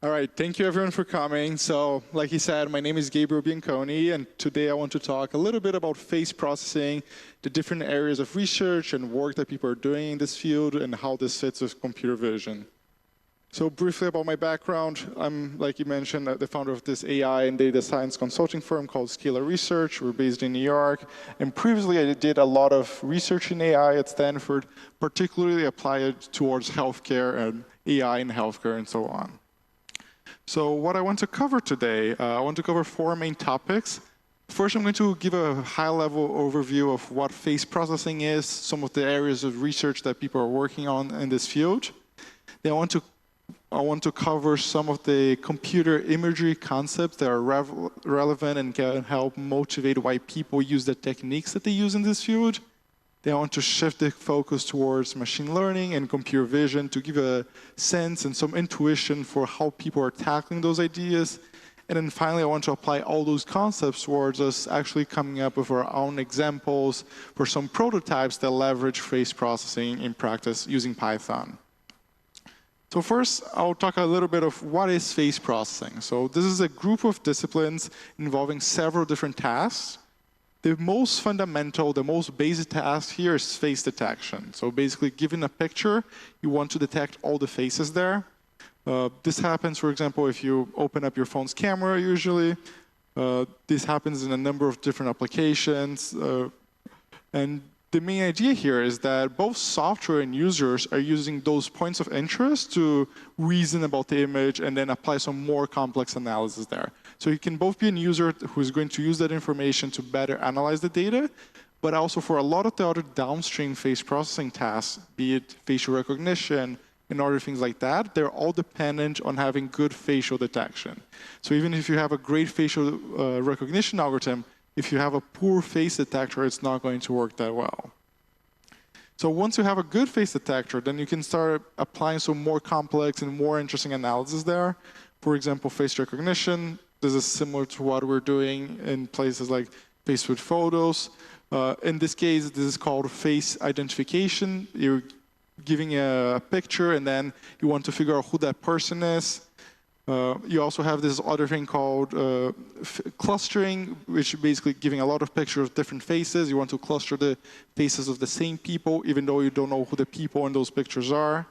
All right, thank you everyone for coming. So, like he said, my name is Gabriel Bianconi, and today I want to talk a little bit about face processing, the different areas of research and work that people are doing in this field, and how this fits with computer vision. So briefly about my background, I'm, like you mentioned, the founder of this AI and data science consulting firm called Scalar Research. We're based in New York. And previously, I did a lot of research in AI at Stanford, particularly applied towards healthcare and AI in healthcare and so on. So what I want to cover today, I want to cover 4 main topics. First, I'm going to give a high-level overview of what face processing is, some of the areas of research that people are working on in this field. Then I want to cover some of the computer imagery concepts that are relevant and can help motivate why people use the techniques that they use in this field. Then I want to shift the focus towards machine learning and computer vision to give a sense and some intuition for how people are tackling those ideas. And then finally, I want to apply all those concepts towards us actually coming up with our own examples for some prototypes that leverage face processing in practice using Python. So first, I'll talk a little bit of what is face processing. So this is a group of disciplines involving several different tasks. The most fundamental, the most basic task here is face detection. So basically, given a picture, you want to detect all the faces there. This happens, for example, if you open up your phone's camera, usually. This happens in a number of different applications. And the main idea here is that both software and users are using those points of interest to reason about the image and then apply some more complex analysis there. So you can both be a user who's going to use that information to better analyze the data, but also for a lot of the other downstream face processing tasks, be it facial recognition and other things like that, they're all dependent on having good facial detection. So even if you have a great facial recognition algorithm, if you have a poor face detector, it's not going to work that well. So once you have a good face detector, then you can start applying some more complex and more interesting analysis there. For example, face recognition. This is similar to what we're doing in places like Facebook photos. In this case, this is called face identification. You're giving a picture, and then you want to figure out who that person is. You also have this other thing called clustering, which is basically giving a lot of pictures of different faces. You want to cluster the faces of the same people, even though you don't know who the people in those pictures are.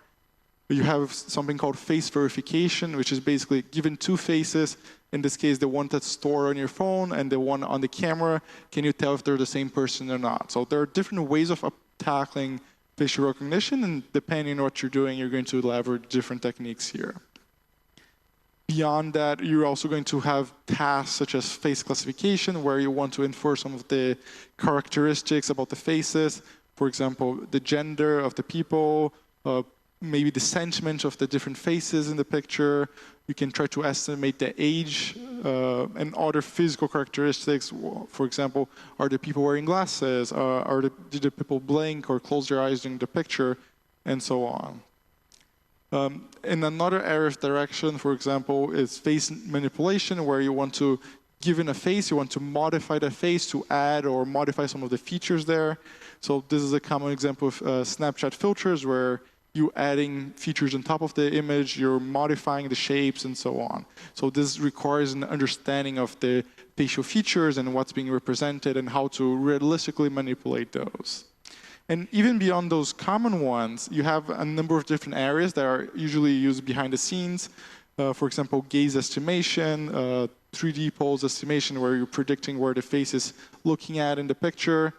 You have something called face verification, which is basically given 2 faces. In this case, the one that's stored on your phone and the one on the camera. Can you tell if they're the same person or not? So there are different ways of tackling facial recognition, and depending on what you're doing, you're going to leverage different techniques here. Beyond that, you're also going to have tasks such as face classification, where you want to infer some of the characteristics about the faces. For example, the gender of the people, maybe the sentiment of the different faces in the picture. You can try to estimate the age and other physical characteristics. For example, are the people wearing glasses? Did the people blink or close their eyes during the picture? And so on. In another area of direction, for example, is face manipulation, where you want to, given a face, you want to modify the face to add or modify some of the features there. So this is a common example of Snapchat filters, where you're adding features on top of the image, you're modifying the shapes, and so on. So this requires an understanding of the facial features and what's being represented and how to realistically manipulate those. And even beyond those common ones, you have a number of different areas that are usually used behind the scenes. For example, gaze estimation, 3D pose estimation, where you're predicting where the face is looking at in the picture,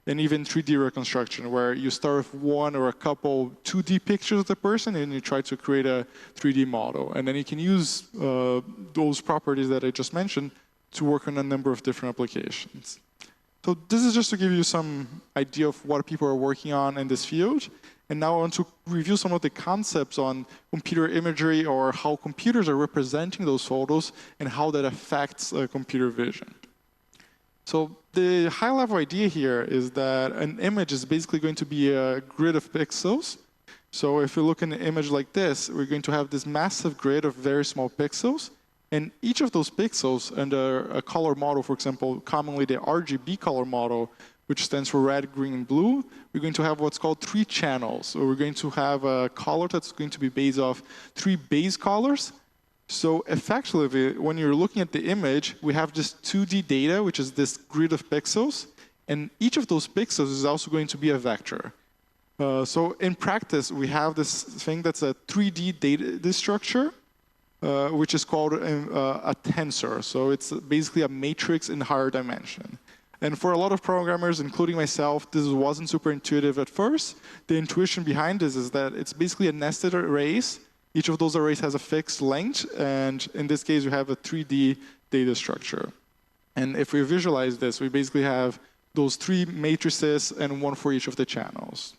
and even 3D reconstruction, where you start with one or a couple 2D pictures of the person, and you try to create a 3D model. And then you can use those properties that I just mentioned to work on a number of different applications. So this is just to give you some idea of what people are working on in this field. And now I want to review some of the concepts on computer imagery, or how computers are representing those photos and how that affects computer vision. So the high-level idea here is that an image is basically going to be a grid of pixels. So if you look at an image like this, we're going to have this massive grid of very small pixels. And each of those pixels under a color model, for example, commonly the RGB color model, which stands for red, green, and blue, we're going to have what's called 3 channels. So we're going to have a color that's going to be based off 3 base colors. So effectively, when you're looking at the image, we have just 2D data, which is this grid of pixels. And each of those pixels is also going to be a vector. So in practice, we have this thing that's a 3D data structure, which is called a tensor. So it's basically a matrix in higher dimension. And for a lot of programmers, including myself, this wasn't super intuitive at first. The intuition behind this is that it's basically a nested arrays. Each of those arrays has a fixed length. And in this case, you have a 3D data structure. And if we visualize this, we basically have those 3 matrices and 1 for each of the channels.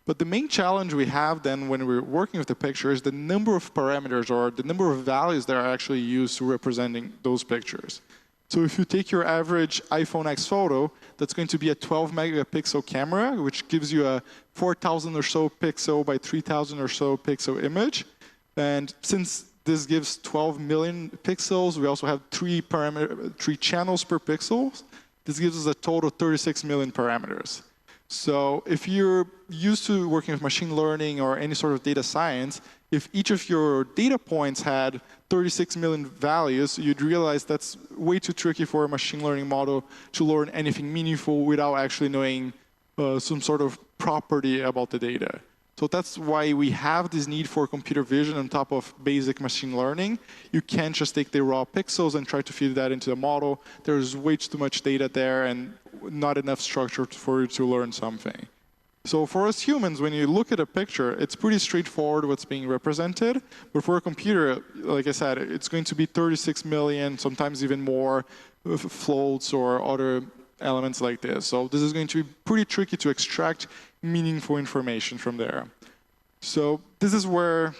But the main challenge we have then when we're working with the picture is the number of parameters or the number of values that are actually used to representing those pictures. So if you take your average iPhone X photo, that's going to be a 12 megapixel camera, which gives you a 4,000 or so pixel by 3,000 or so pixel image. And since this gives 12 million pixels, we also have 3 channels per pixel. This gives us a total of 36 million parameters. So if you're used to working with machine learning or any sort of data science, if each of your data points had 36 million values, you'd realize that's way too tricky for a machine learning model to learn anything meaningful without actually knowing some sort of property about the data. So that's why we have this need for computer vision on top of basic machine learning. You can't just take the raw pixels and try to feed that into the model. There's way too much data there and not enough structure for you to learn something. So for us humans, when you look at a picture, it's pretty straightforward what's being represented. But for a computer, like I said, it's going to be 36 million, sometimes even more, floats or other elements like this. So this is going to be pretty tricky to extract meaningful information from there. So this is where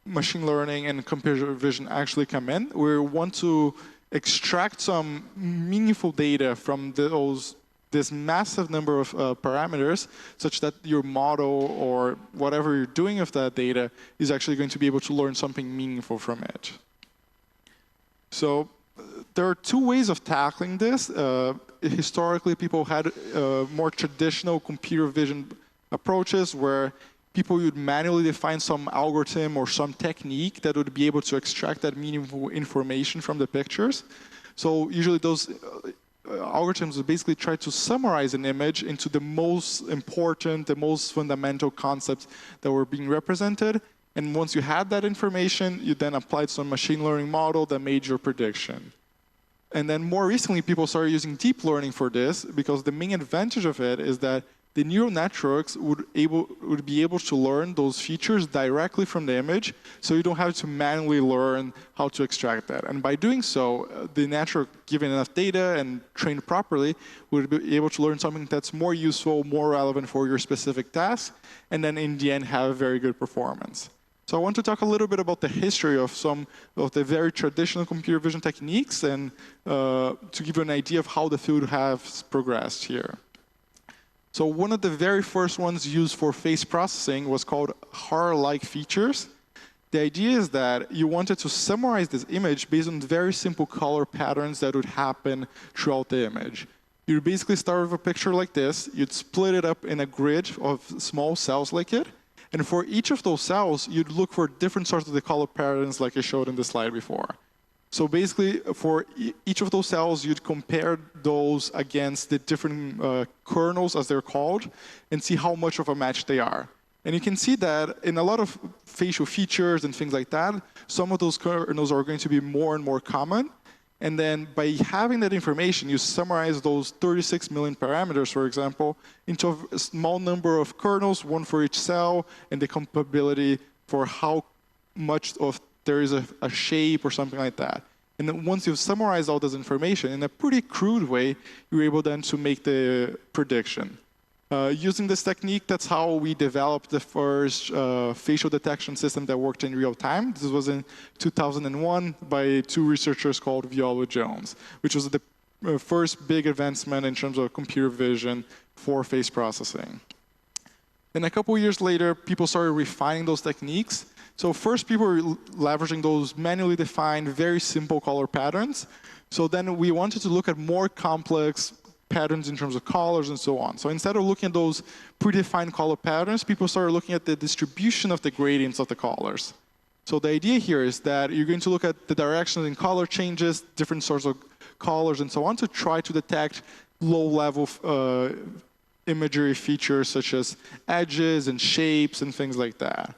machine learning and computer vision actually come in. We want to extract some meaningful data from this massive number of parameters such that your model or whatever you're doing with that data is actually going to be able to learn something meaningful from it. So there are 2 ways of tackling this. Historically, people had more traditional computer vision approaches where people would manually define some algorithm or some technique that would be able to extract that meaningful information from the pictures. So usually those algorithms would basically try to summarize an image into the most important, the most fundamental concepts that were being represented. And once you had that information, you then applied some machine learning model that made your prediction. And then more recently, people started using deep learning for this because the main advantage of it is that the neural networks would be able to learn those features directly from the image, so you don't have to manually learn how to extract that. And by doing so, the network, given enough data and trained properly, would be able to learn something that's more useful, more relevant for your specific task, and then in the end have very good performance. So I want to talk a little bit about the history of some of the very traditional computer vision techniques and to give you an idea of how the field has progressed here. So one of the very first ones used for face processing was called Harlike Features. The idea is that you wanted to summarize this image based on very simple color patterns that would happen throughout the image. You'd basically start with a picture like this. You'd split it up in a grid of small cells like it. And for each of those cells, you'd look for different sorts of the color patterns like I showed in the slide before. So basically, for each of those cells, you'd compare those against the different kernels, as they're called, and see how much of a match they are. And you can see that in a lot of facial features and things like that, some of those kernels are going to be more and more common. And then by having that information, you summarize those 36 million parameters, for example, into a small number of kernels, 1 for each cell, and the compatibility for how much of there is a shape or something like that. And then once you've summarized all this information in a pretty crude way, you're able then to make the prediction. Using this technique, that's how we developed the first facial detection system that worked in real time. This was in 2001 by 2 researchers called Viola Jones, which was the first big advancement in terms of computer vision for face processing. Then a couple years later, people started refining those techniques. So first, people were leveraging those manually defined, very simple color patterns. So then we wanted to look at more complex patterns in terms of colors and so on. So instead of looking at those predefined color patterns, people started looking at the distribution of the gradients of the colors. So the idea here is that you're going to look at the directions in color changes, different sorts of colors, and so on, to try to detect low-level imagery features such as edges and shapes and things like that.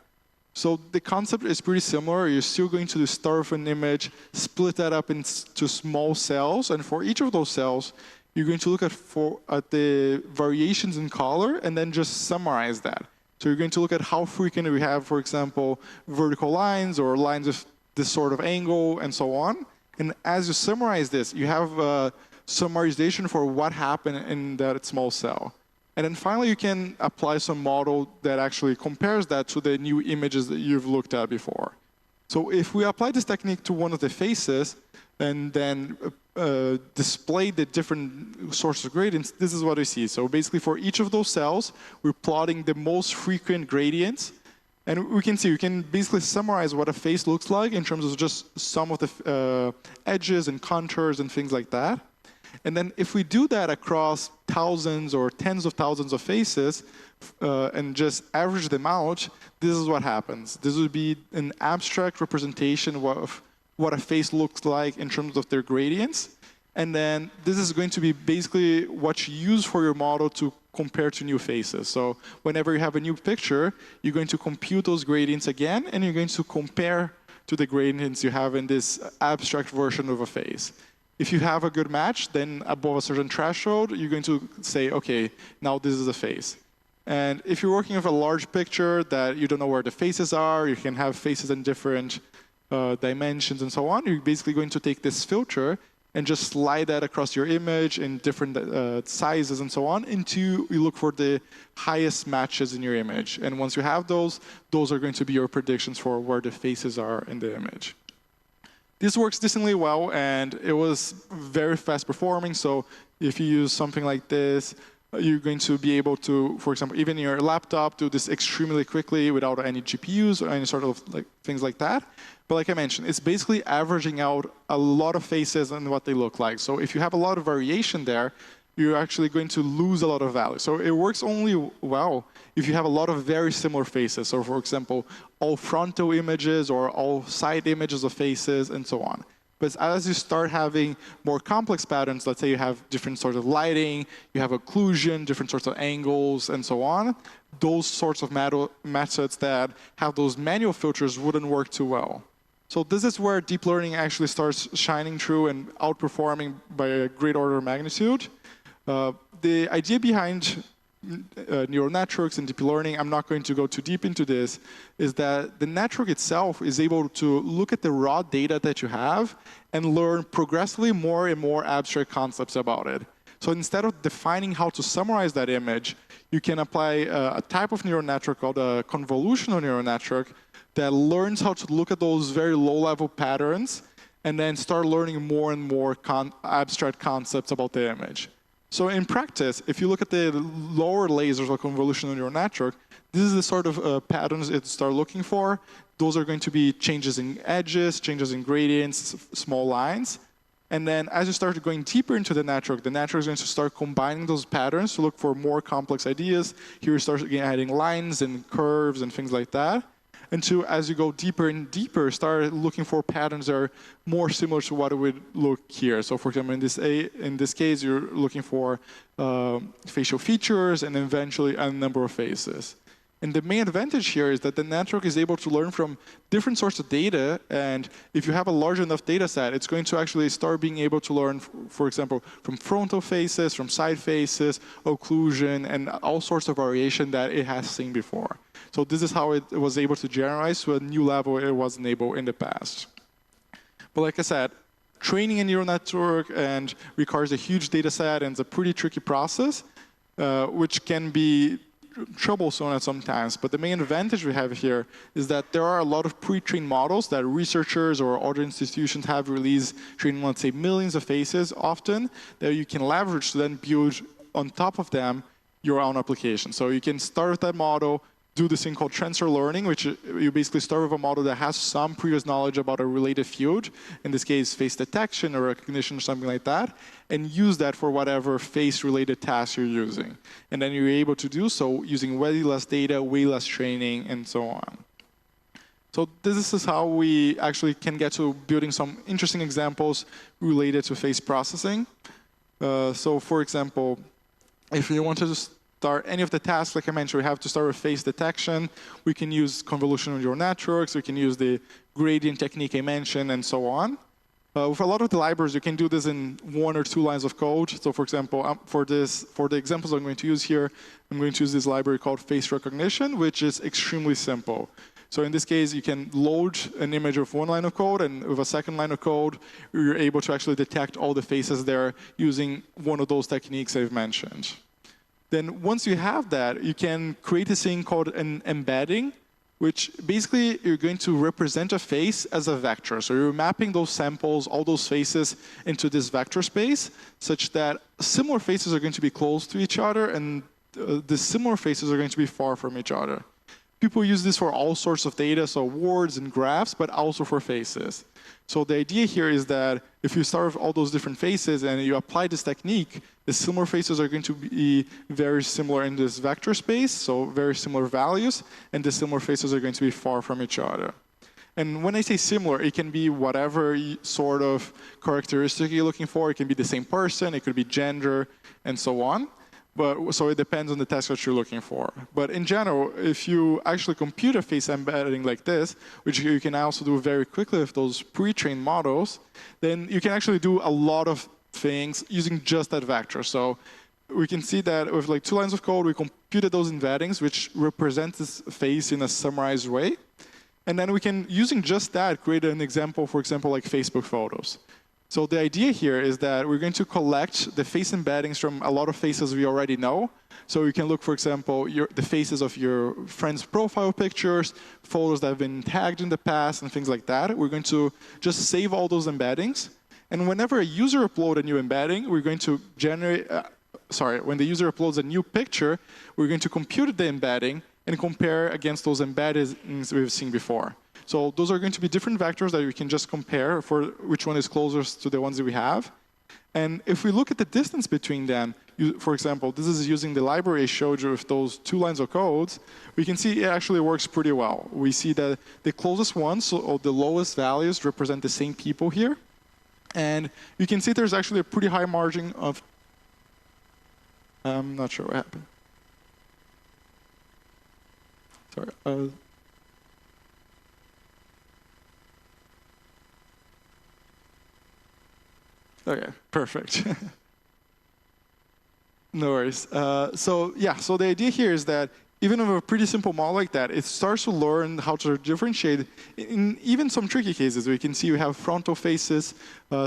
So the concept is pretty similar. You're still going to start with an image, split that up into small cells, and for each of those cells, you're going to look at the variations in color and then just summarize that. So you're going to look at how frequent we have, for example, vertical lines or lines with this sort of angle and so on. And as you summarize this, you have summarization for what happened in that small cell. And then finally, you can apply some model that actually compares that to the new images that you've looked at before. So if we apply this technique to one of the faces and then display the different sources of gradients, this is what we see. So basically, for each of those cells, we're plotting the most frequent gradients. And we can basically summarize what a face looks like in terms of just some of the edges and contours and things like that. And then if we do that across thousands or tens of thousands of faces and just average them out, this is what happens. This would be an abstract representation of what a face looks like in terms of their gradients. And then this is going to be basically what you use for your model to compare to new faces. So whenever you have a new picture, you're going to compute those gradients again, and you're going to compare to the gradients you have in this abstract version of a face. If you have a good match, then above a certain threshold, you're going to say, OK, now this is a face. And if you're working with a large picture that you don't know where the faces are, you can have faces in different dimensions and so on, you're basically going to take this filter and just slide that across your image in different sizes and so on until you look for the highest matches in your image. And once you have those are going to be your predictions for where the faces are in the image. This works decently well, and it was very fast performing. So if you use something like this, you're going to be able to, for example, even your laptop, do this extremely quickly without any GPUs or any sort of things like that. But like I mentioned, it's basically averaging out a lot of faces and what they look like. So if you have a lot of variation there, you're actually going to lose a lot of value. So it works only well if you have a lot of very similar faces. So for example, all frontal images or all side images of faces and so on. But as you start having more complex patterns, let's say you have different sorts of lighting, you have occlusion, different sorts of angles, and so on, those sorts of methods that have those manual filters wouldn't work too well. So this is where deep learning actually starts shining through and outperforming by a great order of magnitude. The idea behind neural networks and deep learning, I'm not going to go too deep into this, is that the network itself is able to look at the raw data that you have and learn progressively more and more abstract concepts about it. So instead of defining how to summarize that image, you can apply a type of neural network called a convolutional neural network that learns how to look at those very low-level patterns and then start learning more and more abstract concepts about the image. So in practice, if you look at the lower layers of a convolutional neural network, this is the sort of patterns it start looking for. Those are going to be changes in edges, changes in gradients, small lines. And then as you start going deeper into the network is going to start combining those patterns to look for more complex ideas. Here you start adding lines and curves and things like that. Until as you go deeper and deeper, start looking for patterns that are more similar to what it would look here. So for example, in this case, you're looking for facial features and eventually a number of faces. And the main advantage here is that the network is able to learn from different sources of data. And if you have a large enough data set, it's going to actually start being able to learn, for example, from frontal faces, from side faces, occlusion, and all sorts of variation that it has seen before. So this is how it was able to generalize to a new level it wasn't able in the past. But like I said, training a neural network and requires a huge data set, and it's a pretty tricky process, which can be troublesome at some times. But the main advantage we have here is that there are a lot of pre-trained models that researchers or other institutions have released, training, let's say, millions of faces often, that you can leverage to then build on top of them your own application. So you can start with that model, do this thing called transfer learning, which you basically start with a model that has some previous knowledge about a related field, in this case, face detection or recognition or something like that, and use that for whatever face-related task you're using. And then you're able to do so using way less data, way less training, and so on. So this is how we actually can get to building some interesting examples related to face processing. So for example, if you want to start any of the tasks, like I mentioned, we have to start with face detection. We can use convolutional neural networks. We can use the gradient technique I mentioned, and so on. With a lot of the libraries, you can do this in 1 or 2 lines of code. So for example, for the examples I'm going to use here, I'm going to use this library called face recognition, which is extremely simple. So in this case, you can load an image of 1 line of code, and with a 2nd line of code, you're able to actually detect all the faces there using one of those techniques I've mentioned. Then once you have that, you can create this thing called an embedding, which basically you're going to represent a face as a vector. So you're mapping those samples, all those faces, into this vector space, such that similar faces are going to be close to each other, and the similar faces are going to be far from each other. People use this for all sorts of data, so words and graphs, but also for faces. So the idea here is that if you start with all those different faces and you apply this technique, the similar faces are going to be very similar in this vector space, so very similar values, and the similar faces are going to be far from each other. And when I say similar, it can be whatever sort of characteristic you're looking for. It can be the same person, it could be gender, and so on. So it depends on the task that you're looking for. But in general, if you actually compute a face embedding like this, which you can also do very quickly with those pre-trained models, then you can actually do a lot of things using just that vector. So we can see that with like 2 lines of code, we computed those embeddings, which represent this face in a summarized way. And then we can, using just that, create an example, for example, like Facebook photos. So the idea here is that we're going to collect the face embeddings from a lot of faces we already know. So you can look, for example, the faces of your friends' profile pictures, photos that have been tagged in the past, and things like that. We're going to just save all those embeddings. And whenever a user uploads a new embedding, we're going to generate, when the user uploads a new picture, we're going to compute the embedding and compare against those embeddings we've seen before. So those are going to be different vectors that we can just compare for which one is closest to the ones that we have. And if we look at the distance between them, for example, this is using the library I showed you with those 2 lines of code, we can see it actually works pretty well. We see that the closest ones, so the lowest values, represent the same people here. And you can see there's actually a pretty high margin of, I'm not sure what happened. Sorry. Okay, perfect. No worries. So the idea here is that even with a pretty simple model like that, it starts to learn how to differentiate in even some tricky cases. We can see we have frontal faces,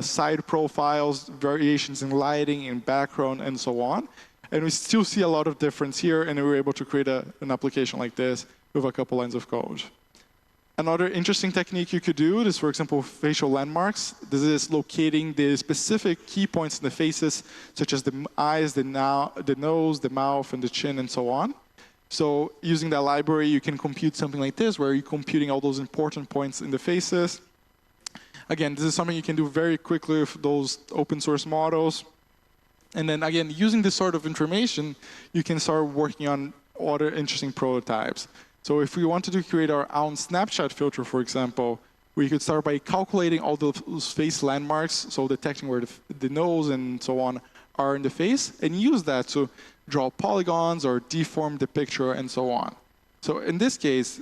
side profiles, variations in lighting, in background, and so on. And we still see a lot of difference here, and we're able to create an application like this with a couple lines of code. Another interesting technique you could do is, for example, facial landmarks. This is locating the specific key points in the faces, such as the eyes, the nose, the mouth, and the chin, and so on. So using that library, you can compute something like this, where you're computing all those important points in the faces. Again, this is something you can do very quickly with those open source models. And then again, using this sort of information, you can start working on other interesting prototypes. So if we wanted to create our own snapshot filter, for example, we could start by calculating all those face landmarks, so detecting where the nose and so on are in the face, and use that to draw polygons or deform the picture and so on. So in this case,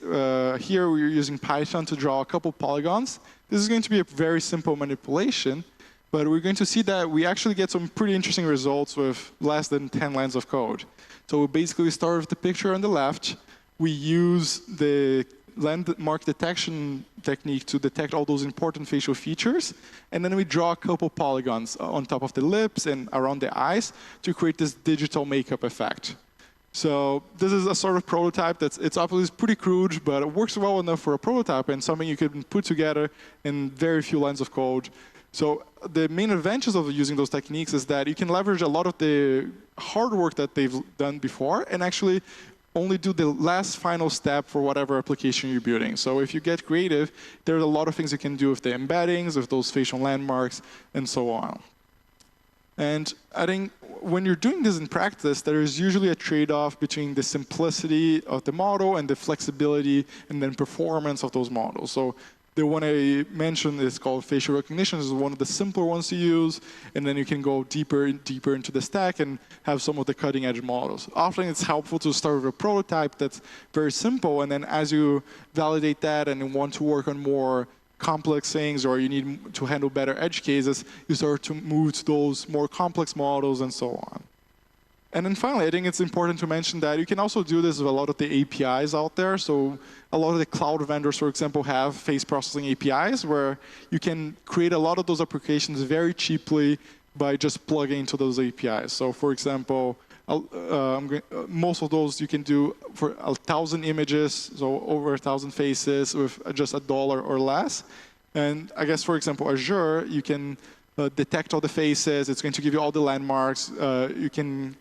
here we're using Python to draw a couple polygons. This is going to be a very simple manipulation, but we're going to see that we actually get some pretty interesting results with less than 10 lines of code. So we basically start with the picture on the left. We use the landmark detection technique to detect all those important facial features. And then we draw a couple polygons on top of the lips and around the eyes to create this digital makeup effect. So this is a sort of prototype it's obviously pretty crude, but it works well enough for a prototype and something you can put together in very few lines of code. So the main advantages of using those techniques is that you can leverage a lot of the hard work that they've done before and actually only do the last final step for whatever application you're building. So if you get creative, there's a lot of things you can do with the embeddings, with those facial landmarks, and so on. And I think when you're doing this in practice, there is usually a trade-off between the simplicity of the model and the flexibility and then performance of those models. So the one I mentioned is called facial recognition. This is one of the simpler ones to use. And then you can go deeper and deeper into the stack and have some of the cutting-edge models. Often it's helpful to start with a prototype that's very simple. And then as you validate that and want to work on more complex things, or you need to handle better edge cases, you start to move to those more complex models and so on. And then finally, I think it's important to mention that you can also do this with a lot of the APIs out there. So a lot of the cloud vendors, for example, have face processing APIs where you can create a lot of those applications very cheaply by just plugging into those APIs. So for example, most of those you can do for 1,000 images, so over 1,000 faces with just $1 or less. And I guess, for example, Azure, you can detect all the faces. It's going to give you all the landmarks. You can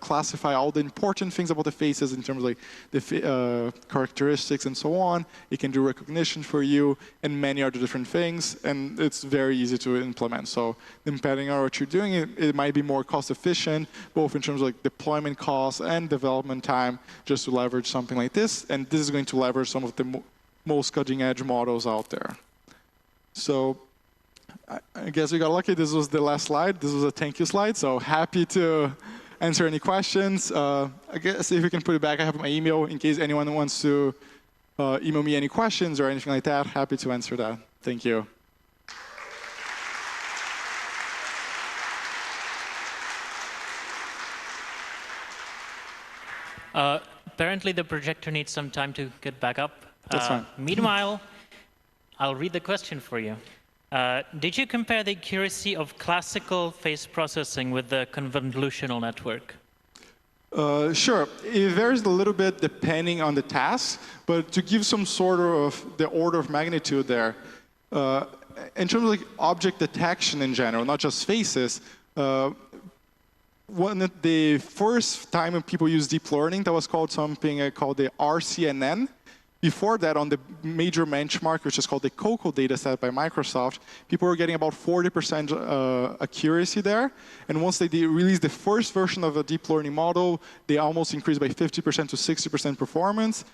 classify all the important things about the faces in terms of like the characteristics and so on. It can do recognition for you and many other different things. And it's very easy to implement. So depending on what you're doing, it might be more cost efficient, both in terms of like deployment costs and development time, just to leverage something like this. And this is going to leverage some of the most cutting edge models out there. So I guess we got lucky. This was the last slide. This was a thank you slide. So happy to answer any questions. I guess if you can put it back, I have my email in case anyone wants to email me any questions or anything like that. Happy to answer that. Thank you. Apparently, the projector needs some time to get back up. That's fine. Meanwhile, I'll read the question for you. Did you compare the accuracy of classical face processing with the convolutional network? Sure. It varies a little bit depending on the task, but to give some sort of the order of magnitude there, in terms of like object detection in general, not just faces, the first time when people used deep learning, that was called something called the RCNN. Before that, on the major benchmark, which is called the COCO dataset by Microsoft, people were getting about 40% accuracy there. And once they released the first version of a deep learning model, they almost increased by 50% to 60% performance.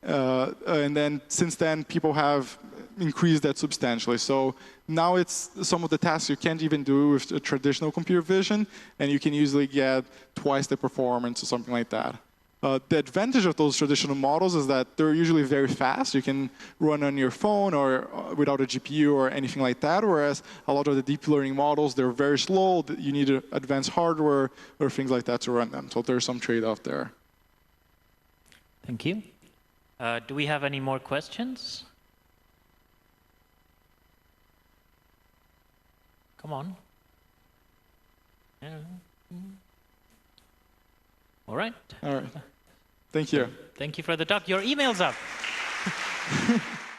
And then since then, people have increased that substantially. So now it's some of the tasks you can't even do with a traditional computer vision, and you can usually get twice the performance or something like that. The advantage of those traditional models is that they're usually very fast. You can run on your phone or without a GPU or anything like that, whereas a lot of the deep learning models, they're very slow. You need advanced hardware or things like that to run them. So there's some trade-off there. Thank you. Do we have any more questions? Come on. All right. All right. Thank you. Thank you for the talk. Your email's up.